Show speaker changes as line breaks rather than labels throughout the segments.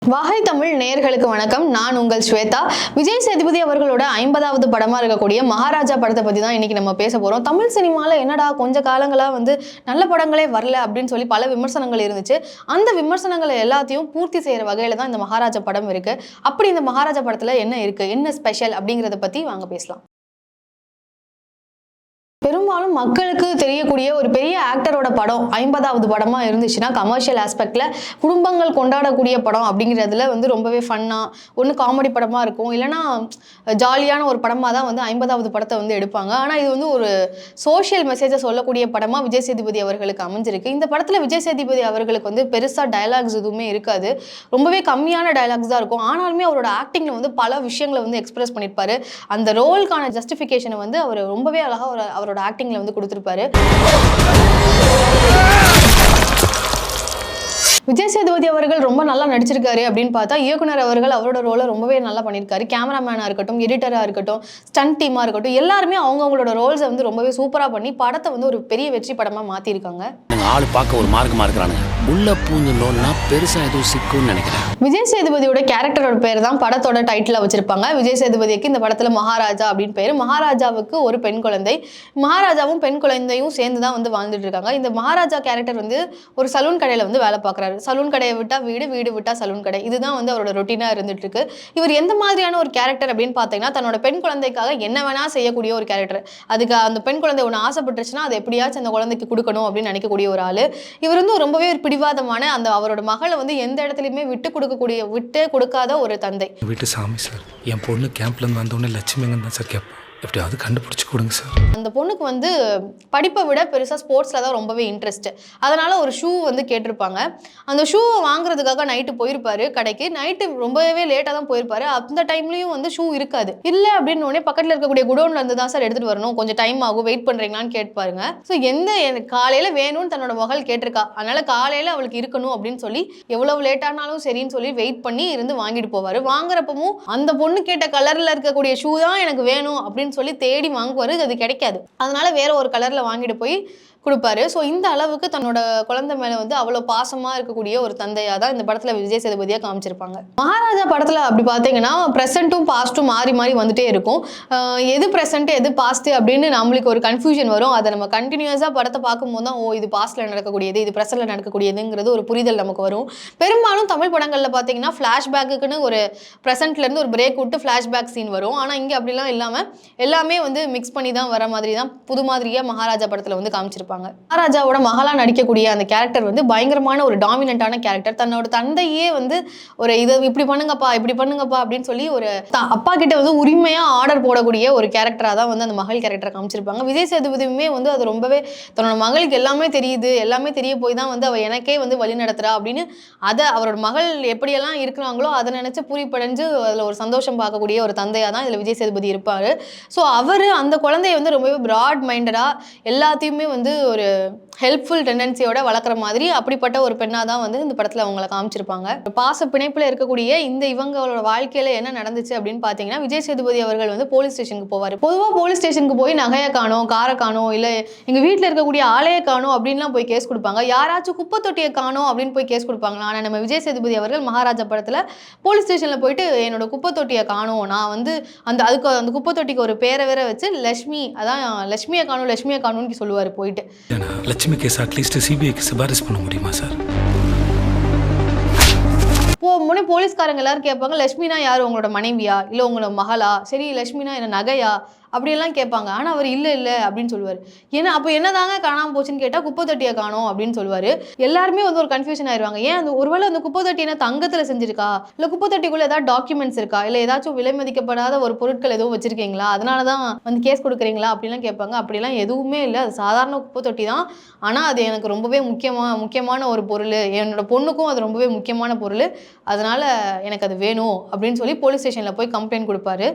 வாகை தமிழ் நேயர்களுக்கு வணக்கம். நான் உங்கள் ஸ்வேதா. விஜய் சேதுபதி அவர்களோட 50வது படமா இருக்கக்கூடிய மகாராஜா படத்தை பத்தி தான் இன்னைக்கு நம்ம பேச போறோம். தமிழ் சினிமால என்னடா கொஞ்ச காலங்களா நல்ல படங்களே வரல அப்படின்னு சொல்லி பல விமர்சனங்கள் இருந்துச்சு. அந்த விமர்சனங்களை எல்லாத்தையும் பூர்த்தி செய்யற வகையில தான் இந்த மகாராஜா படம் இருக்கு. அப்படி இந்த மகாராஜா படத்துல என்ன இருக்கு, என்ன ஸ்பெஷல் அப்படிங்கறத பத்தி வாங்க பேசலாம். பெரும்பாலும் மக்களுக்கு தெரியக்கூடிய ஒரு பெரிய ஆக்டரோட படம் 50வது படமா இருந்துச்சுன்னா கமர்ஷியல் ஆஸ்பெக்ட்ல குடும்பங்கள் கொண்டாடக்கூடிய படம் அப்படிங்கிறதுல ரொம்பவே ஃபன்னா ஒன்று காமெடி படமா இருக்கும், இல்லைன்னா ஜாலியான ஒரு படமா தான் 50வது படத்தை எடுப்பாங்க. ஆனால் இது ஒரு சோஷியல் மெசேஜை சொல்லக்கூடிய படமா விஜய் சேதுபதி அவர்களுக்கு அமைஞ்சிருக்கு. இந்த படத்துல விஜய் சேதுபதி அவர்களுக்கு பெருசா டயலாக்ஸ் எதுவுமே இருக்காது, ரொம்பவே கம்மியான டயலாக்ஸ் தான் இருக்கும். ஆனாலுமே அவரோட ஆக்டிங்ல பல விஷயங்களை எக்ஸ்பிரஸ் பண்ணியிருப்பாரு. அந்த ரோலுக்கான ஜஸ்டிஃபிகேஷனை அவர் ரொம்பவே அழகா அவரோட ஆக்டிங்ல கொடுத்திருப்பாரு. விஜய் சேதுபதி அவர்கள் ரொம்ப நல்லா நடிச்சிருக்காரு அப்படின்னு பார்த்தா இயக்குனர் அவர்கள் அவரோட ரோலை ரொம்பவே நல்லா பண்ணியிருக்காரு. கேமராமேனா இருக்கட்டும், எடிட்டரா இருக்கட்டும், ஸ்டண்ட் டீமா இருக்கட்டும், எல்லாருமே அவங்களோட ரோல்ஸை ரொம்பவே சூப்பரா பண்ணி படத்தை ஒரு பெரிய வெற்றி படமா மாத்திருக்காங்க.
ஆளு பார்க்க ஒரு மார்க்கமா இருக்கிறானுங்க, உள்ள பூந்து லோன்னா பெருசா எதுவும் சிக்கும்னு நினைக்கிறேன்.
விஜய் சேதுபதியோட கேரக்டரோட பேர் தான் படத்தோட டைட்டிலா வச்சிருப்பாங்க. விஜய் சேதுபதிக்கு இந்த படத்துல மகாராஜா அப்படின்னு பேரு. மகாராஜாவுக்கு ஒரு பெண் குழந்தை, மகாராஜாவும் பெண் குழந்தையும் சேர்ந்து தான் வாழ்ந்துட்டு இருக்காங்க. இந்த மகாராஜா கேரக்டர் ஒரு சலூன் கடையில வேலை பார்க்குறாரு. சலூன் கடையை விட்டா வீடு, வீடு விட்டா சலூன் கடை, இதுதான் அவரோட ரொட்டீனா இருந்துட்டு இருக்கு. இவர் எந்த மாதிரியான ஒரு கேரக்டர் அப்படின்னு பார்த்தீங்கன்னா, தன்னோட பெண் குழந்தைக்காக என்ன வேணா செய்யக்கூடிய ஒரு கேரக்டர். அதுக்கு அந்த பெண் குழந்தை ஒன்று ஆசைப்பட்டுருச்சுன்னா அதை எப்படியாச்சும் அந்த குழந்தைக்கு கொடுக்கணும் அப்படின்னு நினைக்கக்கூடிய ஒரு ஆளு. இவர் ரொம்பவே ஒரு பிடிவாதமான அவரோட மகளை எந்த இடத்துலையுமே விட்டு கொடுக்காத ஒரு தந்தை.
வீட்டு சாமி சார், என் பொண்ணு கேம்ப்ல இருந்து வந்தோடனே லட்சுமிங்க தான் சார் கேட்பேன், எப்படியாவது கண்டுபிடிச்சு கொடுங்க சார்.
அந்த பொண்ணுக்கு படிப்பை விட பெருசாக ஸ்போர்ட்ஸில் தான் ரொம்பவே இன்ட்ரெஸ்ட். அதனால ஒரு ஷூ கேட்டிருப்பாங்க. அந்த ஷூவை வாங்குறதுக்காக நைட்டு போயிருப்பாரு கடைக்கு. நைட்டு ரொம்பவே லேட்டாக தான் போயிருப்பாரு. அந்த டைம்லையும் ஷூ இருக்காது. இல்லை அப்படின்னு உடனே பக்கத்தில் இருக்கக்கூடிய குடோன்ல இருந்து தான் சார் எடுத்துட்டு வரணும், கொஞ்சம் டைம் ஆகும், வெயிட் பண்ணுறீங்களான்னு கேட்பாருங்க. ஸோ எனக்கு காலையில் வேணும்னு தன்னோட மகள் கேட்டிருக்கா, அதனால காலையில் அவளுக்கு இருக்கணும் அப்படின்னு சொல்லி எவ்வளவு லேட்டானாலும் சரின்னு சொல்லி வெயிட் பண்ணி இருந்து வாங்கிட்டு போவார். வாங்குறப்பவும் அந்த பொண்ணு கேட்ட கலரில் இருக்கக்கூடிய ஷூ தான் எனக்கு வேணும் அப்படின்னு சொல்லி தேடி வாங்குவாரு. அது கிடைக்காது. அதனால வேற ஒரு கலர்ல வாங்கிட்டு போய் கொடுப்பாரு. ஸோ இந்த அளவுக்கு தன்னோட குழந்தை மேல அவ்வளோ பாசமா இருக்கக்கூடிய ஒரு தந்தையா தான் இந்த படத்துல விஜய் சேதுபதியா காமிச்சிருப்பாங்க. மகாராஜா படத்துல அப்படி பார்த்தீங்கன்னா ப்ரெசென்ட்டும் பாஸ்ட்டும் மாறி மாறி வந்துட்டே இருக்கும். எது ப்ரெசென்ட் எது பாஸ்ட் அப்படின்னு நம்மளுக்கு ஒரு கன்ஃபியூஷன் வரும். அதை நம்ம கண்டினியூஸா படத்தை பார்க்கும்போது தான் இது பாஸ்ட்ல நடக்கக்கூடியது, இது ப்ரெசென்ட்ல நடக்கக்கூடியதுங்கிறது ஒரு புரிதல் நமக்கு வரும். பெரும்பாலும் தமிழ் படங்கள்ல பார்த்தீங்கன்னா ஃபிளாஷ்பேக்குன்னு ஒரு ப்ரெசென்ட்ல இருந்து ஒரு பிரேக் விட்டு ஃபிளாஷ்பேக் சீன் வரும். ஆனா இங்க அப்படிலாம் இல்லாம எல்லாமே மிக்ஸ் பண்ணி தான் வர மாதிரி தான் புது மாதிரியா மகாராஜா படத்துல காமிச்சிருப்பாங்க. மகாராஜாவோட மகளா நடிக்கக்கூடிய அந்த கேரக்டர் பயங்கரமான ஒரு டாமினன்டான கேரக்டர். தன்னோட தந்தையே ஒரு இதை இப்படி பண்ணுங்கப்பா இப்படி பண்ணுங்கப்பா அப்படின்னு சொல்லி ஒரு அப்பா கிட்ட உரிமையா ஆர்டர் போடக்கூடிய ஒரு கேரக்டரா தான் அந்த மகள் கேரக்டரை காமிச்சிருப்பாங்க. விஜய் சேதுபதியுமே அது ரொம்பவே தன்னோட மகளுக்கு எல்லாமே தெரியுது, எல்லாமே தெரிய போய் தான் அவ எனக்கே வழி நடத்துறா அப்படின்னு அதை அவரோட மகள் எப்படியெல்லாம் இருக்கிறாங்களோ அதை நினைச்சு பூரிப்படைஞ்சு அதுல ஒரு சந்தோஷம் பார்க்கக்கூடிய ஒரு தந்தையா தான் இதுல விஜய் சேதுபதி இருப்பாரு. ஸோ அவரு அந்த குழந்தைய ரொம்பவே பிராட் மைண்டடா எல்லாத்தையுமே ஒரு ஹெல்ப்ஃபுல் டெண்டன்சியோட வளர்க்குற மாதிரி அப்படிப்பட்ட ஒரு பெண்ணாக தான் இந்த படத்தில் அவங்கள காமிச்சிருப்பாங்க. பாச பிணைப்பில் இருக்கக்கூடிய இந்த இவங்களோட வாழ்க்கையில் என்ன நடந்துச்சு அப்படின்னு பார்த்தீங்கன்னா, விஜய் சேதுபதி அவர்கள் போலீஸ் ஸ்டேஷனுக்கு போவார். பொதுவாக போலீஸ் ஸ்டேஷனுக்கு போய் நகையை காணோம், காரை காணோம், இல்லை எங்கள் வீட்டில் இருக்கக்கூடிய ஆலையை காணோம் அப்படின்லாம் போய் கேஸ் கொடுப்பாங்க. யாராச்சும் குப்பை தொட்டியை காணோம் அப்படின்னு போய் கேஸ் கொடுப்பாங்க. ஆனால் நம்ம விஜய் சேதுபதி அவர்கள் மகாராஜா படத்தில் போலீஸ் ஸ்டேஷனில் போயிட்டு என்னோட குப்பை தொட்டியை காணோம், நான் அதுக்கு அந்த குப்பை தொட்டிக்கு ஒரு பேரை வேற வச்சு லட்சுமி, அதான் லட்சுமியை காணும்னு சொல்லுவார். போயிட்டு
லட்சுமி கேஸ் அட்லீஸ்ட் சிபிஐக்கு சிபாரிசு பண்ண முடியுமா சார்?
முன்னே போலீஸ்காரங்க எல்லாரும் கேட்பாங்க, லட்சுமினா யாரு, உங்களோட மனைவியா இல்லை உங்களோட மகளா, சரி லட்சுமினா என்ன நகையா அப்படியெல்லாம் கேட்பாங்க. ஆனால் அவர் இல்லை அப்படின்னு சொல்லுவார். ஏன்னா அப்போ என்னதாங்க காணாமல் போச்சுன்னு கேட்டால் குப்பை தொட்டியை காணோம் அப்படின்னு சொல்லுவார். எல்லாருமே ஒரு கன்ஃபியூஷன் ஆயிடுவாங்க. ஏன் ஒருவேளை அந்த குப்பை தொட்டி என்ன தங்கத்தில் செஞ்சிருக்கா, இல்லை குப்பை தொட்டிக்குள்ளே ஏதாவது டாக்குமெண்ட்ஸ் இருக்கா, இல்லை ஏதாச்சும் விலை மதிக்கப்படாத ஒரு பொருட்கள் எதுவும் வச்சிருக்கீங்களா, அதனால தான் கேஸ் கொடுக்குறீங்களா அப்படிலாம் கேட்பாங்க. அப்படிலாம் எதுவுமே இல்லை, அது சாதாரண குப்பை தொட்டி தான். ஆனால் அது எனக்கு ரொம்பவே முக்கியமான ஒரு பொருள், என்னோட பொண்ணுக்கும் அது ரொம்பவே முக்கியமான பொருள், அதனால எனக்கு அது வேணும் அப்படின்னு சொல்லி போலீஸ் ஸ்டேஷனில் போய் கம்ப்ளைண்ட் கொடுப்பாரு.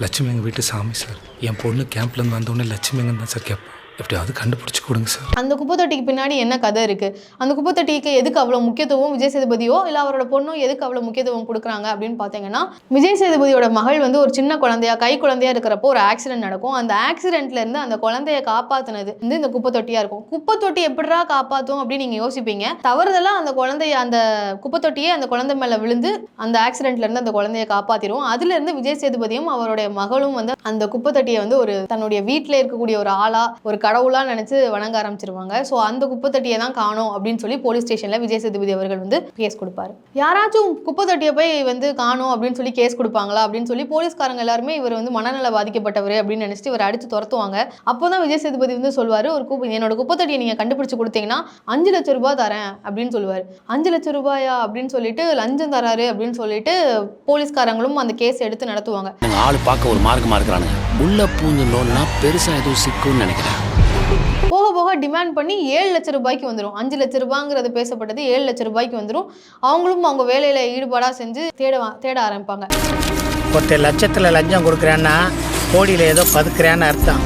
லட்சுமி எங்கள் வீட்டு சாமி சார், என் பொண்ணு கேம்ப்ல இருந்து வந்தோடனே லட்சுமிங்க தான் சார் கேட்பேன், எப்படியாவது கண்டுபிடிச்சி கொடுங்க சார்.
அந்த குப்பை தொட்டிக்கு பின்னாடி என்ன கதை இருக்குது, அந்த குப்பை தொட்டிக்கு எதுக்கு அவ்வளோ முக்கியத்துவம் விஜய் சேதுபதியோ இல்லை அவரோட பொண்ணோ எதுக்கு அவ்வளோ முக்கியத்துவம் கொடுக்குறாங்க அப்படின்னு பார்த்தீங்கன்னா, விஜய் சேதுபதியோட மகள் வந்து ஒரு சின்ன குழந்தையா கை குழந்தையா இருக்கிறப்போ ஒரு ஆக்சிடென்ட் நடக்கும். அந்த ஆக்சிடென்ட்லேருந்து அந்த குழந்தைய காப்பாற்றினது வந்து இந்த குப்பை தொட்டியாக இருக்கும். குப்பை தொட்டி எப்படிடா காப்பாற்றும் அப்படின்னு நீங்கள் யோசிப்பீங்க. தவறுதலாக அந்த குழந்தைய அந்த குப்பை தொட்டியே அந்த குழந்தை மேலே விழுந்து அந்த ஆக்சிடென்ட்லேருந்து அந்த குழந்தைய காப்பாற்றிடும். அதுலேருந்து விஜய் சேதுபதியும் அவருடைய மகளும் வந்து அந்த குப்பை தொட்டியை வந்து ஒரு தன்னுடைய வீட்டில் இருக்கக்கூடிய ஒரு ஆளா ஒரு கடவுளாக நினச்சி வணங்க ஆரம்பிச்சிருவாங்க. ஸோ அந்த குப்பை தொட்டியை தான் காணோம் அப்படின்னு சொல்லி போலீஸ் ஸ்டேஷனில் விஜய் சேதுபதி அவர்கள் வந்து கேஸ் கொடுப்பாரு. யாராச்சும் குப்பை தொட்டியை போய் வந்து காணோம் அப்படின்னு சொல்லி கேஸ் கொடுப்பாங்களா அப்படின்னு சொல்லி போலீஸ்காரங்க எல்லாருமே இவர் வந்து மனநல பாதிக்கப்பட்டவர் அப்படின்னு நினச்சிட்டு இவர் அடித்து துரத்துவாங்க. அப்போ தான் விஜய் சேதுபதி வந்து சொல்வார், என்னோட குப்பை தொட்டியை நீங்கள் கண்டுபிடிச்சு கொடுத்தீங்கன்னா 5 லட்சம் ரூபாய் தரேன் அப்படின்னு சொல்லுவார். 5 லட்சம் ரூபாயா அப்படின்னு சொல்லிட்டு லஞ்சம் தராரு அப்படின்னு சொல்லிட்டு போலீஸ்காரங்களும் அந்த கேஸ் எடுத்து நடத்துவாங்க.
ஆள் பார்க்க ஒரு மார்க்கமாக இருக்கிறானுங்க. உள்ள பூந்து லோன்னா பெருசாக எதுவும் சிக்கும்னு நினைக்கிறேன்.
போக போக டிமாண்ட் பண்ணி 7 லட்சம் ரூபாய்க்கு வந்துடும். 5 லட்சம் ரூபாங்கிறது பேசப்பட்டது 7 லட்சம் ரூபாய்க்கு வந்துடும். அவங்களும் அவங்க வேலையில் ஈடுபாடாக செஞ்சு தேட ஆரம்பிப்பாங்க.
ஒருத்தர் லட்சத்தில் லஞ்சம் கொடுக்குறேன்னா கோடியில் ஏதோ பதுக்குறேன்னு அர்த்தம்.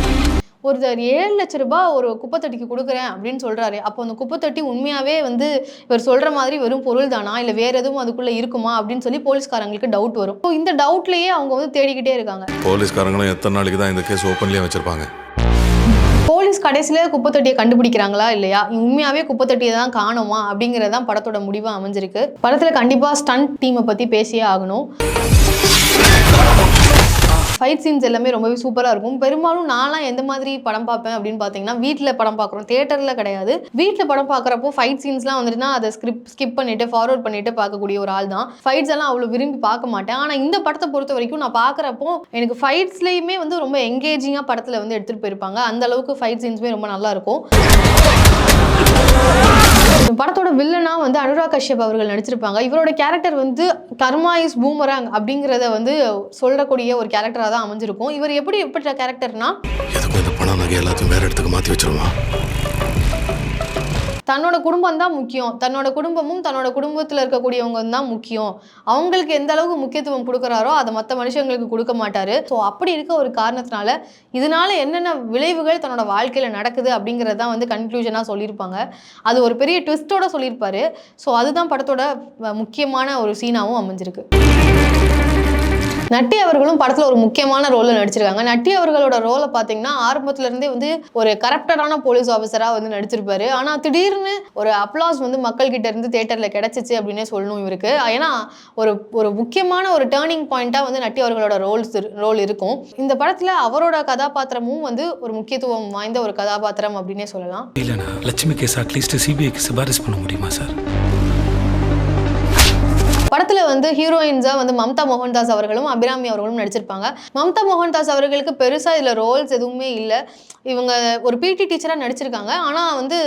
ஒருத்தர் 7 லட்சம் ரூபாய் ஒரு குப்பை தொட்டிக்கு கொடுக்குறேன் அப்படின்னு சொல்கிறாரு. அப்போ அந்த குப்பை தொட்டி உண்மையாகவே வந்து இவர் சொல்கிற மாதிரி வெறும் பொருள் தானா இல்லை வேறு எதுவும் அதுக்குள்ளே இருக்குமா அப்படின்னு சொல்லி போலீஸ்காரங்களுக்கு டவுட் வரும். ஸோ இந்த டவுட்லேயே அவங்க வந்து தேடிக்கிட்டே இருக்காங்க.
போலீஸ்காரங்களும் எத்தனை நாளைக்கு தான் இந்த கேஸ் ஓப்பன்லேயே வச்சுருப்பாங்க?
போலீஸ் கடைசியில் குப்பை தொட்டியை கண்டுபிடிக்கிறாங்களா இல்லையா, உண்மையாகவே குப்பை தொட்டியை தான் காணுமா அப்படிங்கிறதான் படத்தோட முடிவாக அமைஞ்சிருக்கு. படத்தில் கண்டிப்பாக ஸ்டண்ட் டீமை பற்றி பேசியே ஆகணும். ஃபைட் சீன்ஸ் எல்லாமே ரொம்பவே சூப்பராக இருக்கும். பெரும்பாலும் நான்லாம் எந்த மாதிரி படம் பார்ப்பேன் அப்படின்னு பார்த்தீங்கன்னா, வீட்டில் படம் பார்க்குறோம், தியேட்டரில் கிடையாது. வீட்டில் படம் பார்க்குறப்போ ஃபைட் சீன்ஸ்லாம் வந்துட்டுனா அதை ஸ்கிப் பண்ணிவிட்டு ஃபார்வர்ட் பண்ணிவிட்டு பார்க்கக்கூடிய ஒரு ஆள் தான். ஃபைட்ஸ் எல்லாம் அவ்வளோ விரும்பி பார்க்க மாட்டேன். ஆனால் இந்த படத்தை பொறுத்த வரைக்கும் நான் பார்க்குறப்போ எனக்கு ஃபைட்ஸ்லேயுமே வந்து ரொம்ப எங்கேஜிங்காக படத்தில் வந்து எடுத்துகிட்டு போயிருப்பாங்க. அந்த அளவுக்கு ஃபைட் சீன்ஸுமே ரொம்ப நல்லாயிருக்கும். படத்தோட வில்லனா வந்து அனுராக் கஷ்யப் அவர்கள் நடிச்சிருப்பாங்க. இவரோட கேரக்டர் வந்து கர்மா இஸ் பூமராங் அப்படிங்கிறத வந்து சொல்லக்கூடிய ஒரு கேரக்டராக தான் அமைஞ்சிருக்கும். இவர் எப்படிப்பட்ட கேரக்டர்னா,
எதுக்கும் இந்த பணம் நகை எல்லாத்தையும் வேற இடத்துக்கு மாற்றி வச்சிருமா.
தன்னோட குடும்பம் தான் முக்கியம், தன்னோட குடும்பமும் தன்னோட குடும்பத்தில் இருக்கக்கூடியவங்க தான் முக்கியம். அவங்களுக்கு எந்த அளவுக்கு முக்கியத்துவம் கொடுக்குறாரோ அதை மற்ற மனுஷங்களுக்கு கொடுக்க மாட்டாரு. ஸோ அப்படி இருக்க ஒரு காரணத்தினால இதனால என்னென்ன விளைவுகள் தன்னோட வாழ்க்கையில் நடக்குது அப்படிங்கிறது தான் வந்து கன்க்ளூஷனாக சொல்லியிருப்பாங்க. அது ஒரு பெரிய ட்விஸ்டோட சொல்லியிருப்பாரு. ஸோ அதுதான் படத்தோட முக்கியமான ஒரு சீனாகவும் அமைஞ்சிருக்கு. நட்டி அவர்களும் படத்தில் ஒரு முக்கியமான ரோலில் நடிச்சிருக்காங்க. நட்டி அவர்களோட ரோலை பார்த்தீங்கன்னா ஆரம்பத்துலேருந்தே வந்து ஒரு கரப்டடான போலீஸ் ஆஃபீஸராக வந்து நடிச்சிருப்பாரு. ஆனால் திடீர்னு ஒரு அப்ளாஸ் வந்து மக்கள்கிட்ட இருந்து தியேட்டரில் கிடச்சிச்சு அப்படின்னே சொல்லணும் இவருக்கு. ஏன்னா ஒரு முக்கியமான ஒரு டேர்னிங் பாயிண்ட்டாக வந்து நட்டி அவர்களோட ரோல் இருக்கும். இந்த படத்தில் அவரோட கதாபாத்திரமும் வந்து ஒரு முக்கியத்துவம் வாய்ந்த ஒரு கதாபாத்திரம் அப்படின்னே சொல்லலாம்.
இல்லைண்ணா, லட்சுமி கேஸ் அட்லீஸ்ட் சிபிஐக்கு சிபாரிசு பண்ண முடியுமா சார்?
படத்தில் வந்து ஹீரோயின்ஸாக வந்து மம்தா மோகன்தாஸ் அவர்களும் அபிராமி அவர்களும் நடிச்சிருப்பாங்க. மம்தா மோகன்தாஸ் அவர்களுக்கு பெருசாக இதில் ரோல்ஸ் எதுவுமே இல்லை. இவங்க ஒரு பிடி டீச்சராக நடிச்சிருக்காங்க. ஆனால் வந்து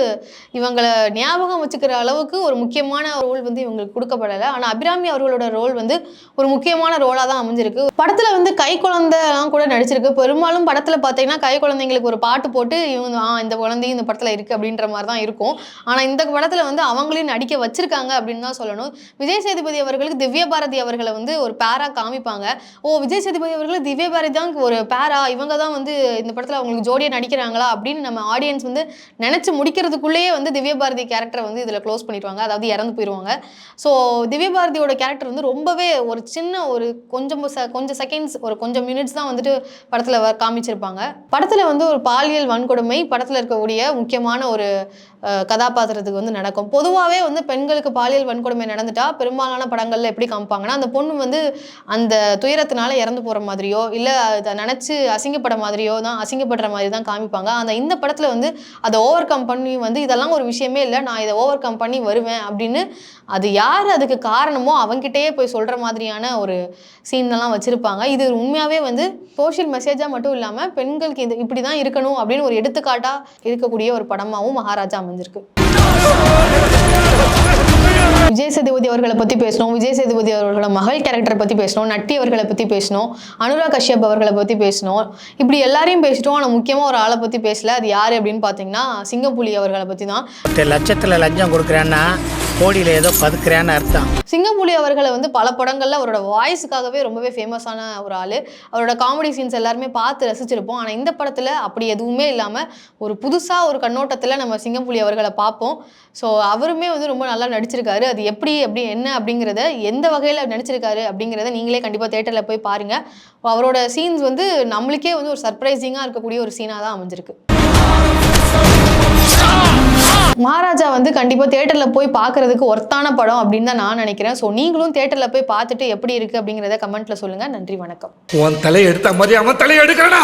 இவங்களை ஞாபகம் வச்சுக்கிற அளவுக்கு ஒரு முக்கியமான ரோல் வந்து இவங்களுக்கு கொடுக்கப்படலை. ஆனால் அபிராமி அவர்களோட ரோல் வந்து ஒரு முக்கியமான ரோலாக தான் அமைஞ்சிருக்கு. படத்தில் வந்து கை குழந்தைலாம் கூட நடிச்சிருக்கு. பெரும்பாலும் படத்தில் பார்த்தீங்கன்னா கை குழந்தைங்களுக்கு ஒரு பாட்டு போட்டு இவங்க இந்த குழந்தையும் இந்த படத்தில் இருக்குது அப்படின்ற மாதிரி தான் இருக்கும். ஆனால் இந்த படத்தில் வந்து அவங்களையும் நடிக்க வச்சிருக்காங்க அப்படின்னு தான் சொல்லணும். விஜய் சேதுபதி அவர்களுக்கு திவ்ய பாரதி அவர்களை வந்து ஒரு பேரா காமிப்பாங்க. விஜய் சேதுபதி அவர்கள் திவ்ய பாரதி தான் ஒரு பேரா, இவங்க தான் வந்து இந்த படத்தில் அவங்களுக்கு ஜோடியாக நடிக்கிறாங்களா அப்படின்னு நம்ம ஆடியன்ஸ் வந்து நினச்சி முடிக்கிறதுக்குள்ளேயே வந்து திவ்ய பாரதி கேரக்டரை வந்து இதில் க்ளோஸ் பண்ணிடுவாங்க, அதாவது இறந்து போயிடுவாங்க. ஸோ திவ்ய பாரதியோட கேரக்டர் வந்து ரொம்பவே ஒரு சின்ன ஒரு கொஞ்சம் செகண்ட்ஸ் கொஞ்சம் மினிட்ஸ் தான் வந்துட்டு படத்தில் காமிச்சிருப்பாங்க. படத்தில் வந்து ஒரு பாலியல் வன்கொடுமை படத்தில் இருக்கக்கூடிய முக்கியமான ஒரு கதாபாத்திரத்துக்கு வந்து நடக்கும். பொதுவாகவே வந்து பெண்களுக்கு பாலியல் வன்கொடுமை நடந்துட்டா பெரும்பாலான படங்களில் எப்படி காமிப்பாங்கன்னா, அந்த பொண்ணு வந்து அந்த துயரத்தினால இறந்து போகிற மாதிரியோ இல்லை அதை நினச்சி அசிங்கப்படுற மாதிரி தான் காமிப்பாங்க. இந்த படத்தில் வந்து அதை ஓவர் கம் பண்ணி வந்து இதெல்லாம் ஒரு விஷயமே இல்லை, நான் இதை ஓவர் கம் பண்ணி வருவேன் அப்படின்னு அது யார் அதுக்கு காரணமோ அவங்ககிட்டயே போய் சொல்கிற மாதிரியான ஒரு சீன்லாம் வச்சுருப்பாங்க. இது உண்மையாகவே வந்து சோஷியல் மெசேஜாக மட்டும் இல்லாமல் பெண்களுக்கு இப்படி தான் இருக்கணும் அப்படின்னு ஒரு எடுத்துக்காட்டாக இருக்கக்கூடிய ஒரு படமாகவும் மகாராஜா அமைஞ்சிருக்கு. விஜய் சேதுபதி அவர்களை பற்றி பேசணும், விஜய் சேதுபதி அவர்களோட மகள் கேரக்டரை பற்றி பேசணும், நட்டி அவர்களை பற்றி பேசணும், அனுராக் கஷ்யப் அவர்களை பற்றி பேசணும். இப்படி எல்லாரையும் பேசிட்டோம். ஆனால் முக்கியமாக ஒரு ஆளை பற்றி பேசல. அது யார் அப்படின்னு பார்த்தீங்கன்னா சிங்கப்புலி அவர்களை பற்றி தான்.
லட்சத்தில் லஞ்சம் கொடுக்குறேன்னா கோடியில் ஏதோ பதுக்குறேன்னு அர்த்தம்.
சிங்கப்புலி அவர்களை வந்து பல படங்களில் அவரோட வாய்ஸுக்காகவே ரொம்பவே ஃபேமஸான ஒரு ஆள். அவரோட காமெடி சீன்ஸ் எல்லாருமே பார்த்து ரசிச்சிருப்போம். ஆனால் இந்த படத்தில் அப்படி எதுவுமே இல்லாமல் ஒரு புதுசாக ஒரு கண்ணோட்டத்தில் நம்ம சிங்கப்புலி அவர்களை பார்ப்போம். ஸோ அவருமே வந்து ரொம்ப நல்லா நடிச்சிருக்காரு. அது எப்படி என்ன அப்படிங்கிறத, எந்த வகையில் நடிச்சிருக்காரு அப்படிங்கிறத நீங்களே கண்டிப்பாக தேட்டரில் போய் பாருங்கள். அவரோட சீன்ஸ் வந்து நம்மளுக்கே வந்து ஒரு சர்ப்ரைசிங்காக இருக்கக்கூடிய ஒரு சீனாக தான் அமைஞ்சிருக்கு. மகாராஜா வந்து கண்டிப்பாக தேட்டரில் போய் பார்க்குறதுக்கு ஒர்த்தான படம் அப்படின்னு தான் நான் நினைக்கிறேன். ஸோ நீங்களும் தேட்டரில் போய் பார்த்துட்டு எப்படி இருக்குது அப்படிங்கிறத கமெண்ட்டில் சொல்லுங்கள். நன்றி, வணக்கம்.
உன் தலையை எடுத்த மாதிரி அவன் தலையை எடுக்கிறானா?